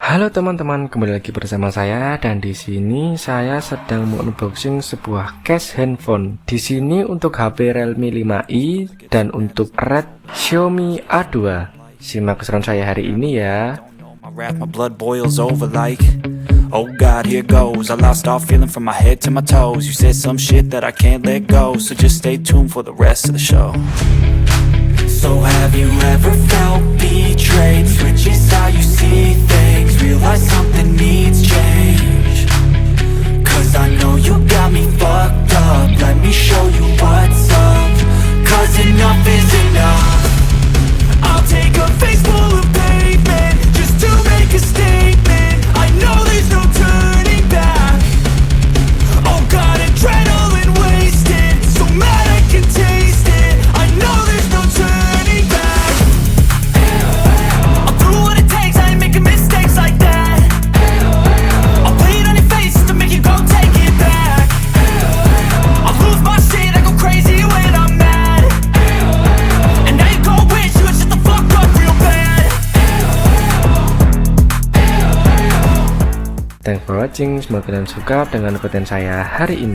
Halo teman-teman, kembali lagi bersama saya dan di sini saya sedang mengunboxing sebuah case handphone. Di sini untuk HP Realme 5i dan untuk Red Xiaomi A2. Simak keseruan saya hari ini ya. My blood boils over like, oh God, here goes. I lost all feeling from my head to my toes. You said some shit that I can't let go, so just stay tuned for the rest of the show. So have you ever felt betrayed? Switches how you see things, realize something needs change. Cause I know you got me fucked up, let me show you what's up. Cause enough is enough. I'll take a face full of pavement just to make a statement. I know there's no turning back. Oh God, adrenaline wasted, so mad I can taste it. I know there's no turning back. I'll do what it takes, I ain't making mistakes like that. I'll play it on your face to make you go take it back. I'll lose my shit, I go crazy when I'm mad. And now you gon' wish you would shut the fuck up real bad. Thanks for watching, semoga kalian suka dengan konten saya hari ini.